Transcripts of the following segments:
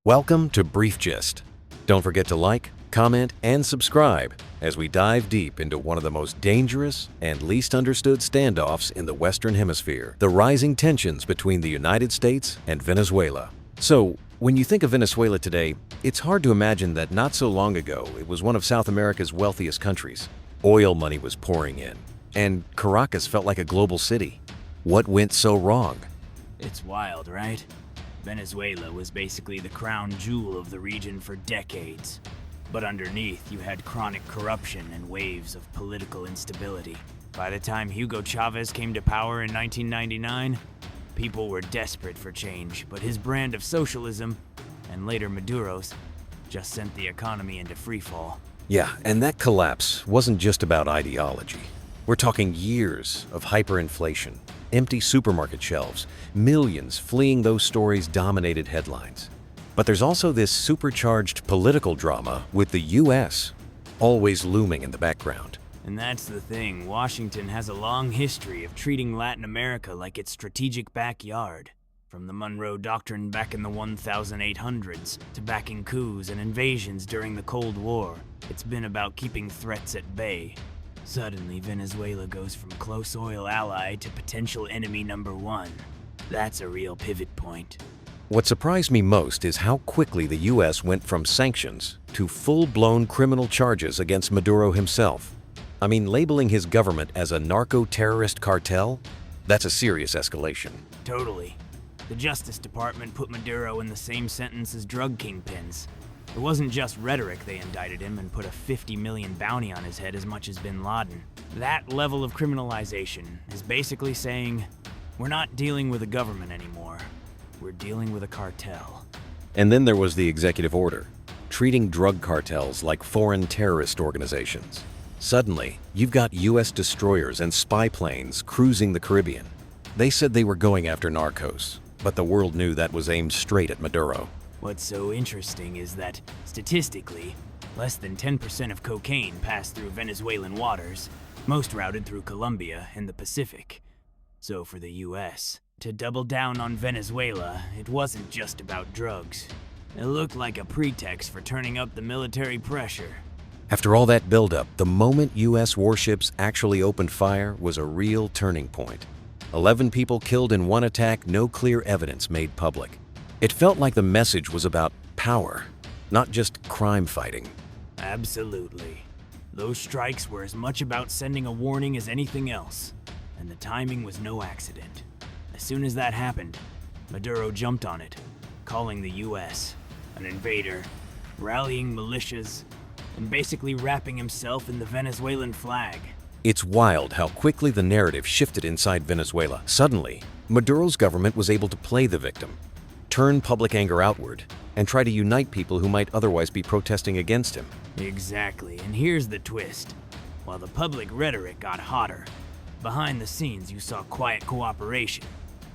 Welcome to Brief Gist. Don't forget to like, comment, and subscribe as we dive deep into one of the most dangerous and least understood standoffs in the Western Hemisphere, the rising tensions between the United States and Venezuela. So, when you think of Venezuela today, it's hard to imagine that not so long ago it was one of South America's wealthiest countries. Oil money was pouring in, and Caracas felt like a global city. What went so wrong? It's wild, right? Venezuela was basically the crown jewel of the region for decades. But underneath, you had chronic corruption and waves of political instability. By the time Hugo Chavez came to power in 1999, people were desperate for change, but his brand of socialism, and later Maduro's, just sent the economy into freefall. Yeah, and that collapse wasn't just about ideology. We're talking years of hyperinflation, empty supermarket shelves, millions fleeing those stories dominated headlines. But there's also this supercharged political drama with the US always looming in the background. And that's the thing, Washington has a long history of treating Latin America like its strategic backyard. From the Monroe Doctrine back in the 1800s to backing coups and invasions during the Cold War, it's been about keeping threats at bay. Suddenly, Venezuela goes from close oil ally to potential enemy number one. That's a real pivot point. What surprised me most is how quickly the US went from sanctions to full-blown criminal charges against Maduro himself. I mean, labeling his government as a narco-terrorist cartel? That's a serious escalation. Totally. The Justice Department put Maduro in the same sentence as drug kingpins. It wasn't just rhetoric they indicted him and put a 50 million bounty on his head as much as bin Laden. That level of criminalization is basically saying, we're not dealing with a government anymore. We're dealing with a cartel. And then there was the executive order, treating drug cartels like foreign terrorist organizations. Suddenly, you've got US destroyers and spy planes cruising the Caribbean. They said they were going after narcos, but the world knew that was aimed straight at Maduro. What's so interesting is that, statistically, less than 10% of cocaine passed through Venezuelan waters, most routed through Colombia and the Pacific. So for the US, to double down on Venezuela, it wasn't just about drugs. It looked like a pretext for turning up the military pressure. After all that buildup, the moment US warships actually opened fire was a real turning point. 11 people killed in one attack, no clear evidence made public. It felt like the message was about power, not just crime fighting. Absolutely. Those strikes were as much about sending a warning as anything else, and the timing was no accident. As soon as that happened, Maduro jumped on it, calling the US an invader, rallying militias, and basically wrapping himself in the Venezuelan flag. It's wild how quickly the narrative shifted inside Venezuela. Suddenly, Maduro's government was able to play the victim, turn public anger outward, and try to unite people who might otherwise be protesting against him. Exactly, and here's the twist. While the public rhetoric got hotter, behind the scenes you saw quiet cooperation.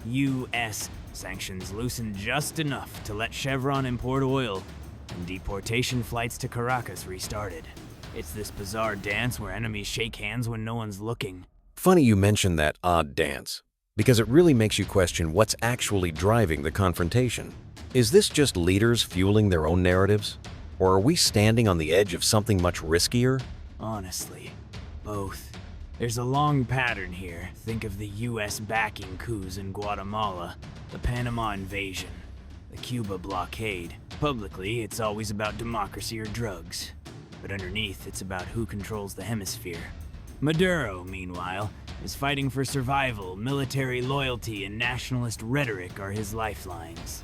US sanctions loosened just enough to let Chevron import oil, and deportation flights to Caracas restarted. It's this bizarre dance where enemies shake hands when no one's looking. Funny you mention that odd dance, because it really makes you question what's actually driving the confrontation. Is this just leaders fueling their own narratives? Or are we standing on the edge of something much riskier? Honestly, both. There's a long pattern here. Think of the US backing coups in Guatemala, the Panama invasion, the Cuba blockade. Publicly, it's always about democracy or drugs. But underneath, it's about who controls the hemisphere. Maduro, meanwhile, is fighting for survival. Military loyalty and nationalist rhetoric are his lifelines.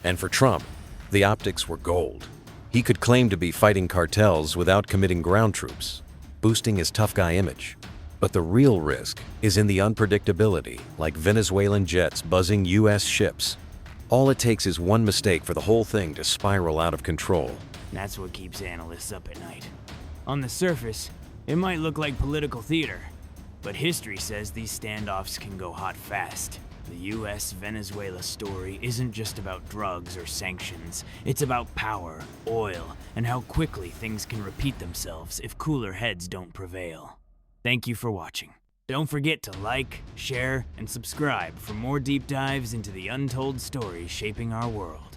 And for Trump, the optics were gold. He could claim to be fighting cartels without committing ground troops, boosting his tough guy image. But the real risk is in the unpredictability, like Venezuelan jets buzzing US ships. All it takes is one mistake for the whole thing to spiral out of control. That's what keeps analysts up at night. On the surface, it might look like political theater, but history says these standoffs can go hot fast. The US-Venezuela story isn't just about drugs or sanctions. It's about power, oil, and how quickly things can repeat themselves if cooler heads don't prevail. Thank you for watching. Don't forget to like, share, and subscribe for more deep dives into the untold stories shaping our world.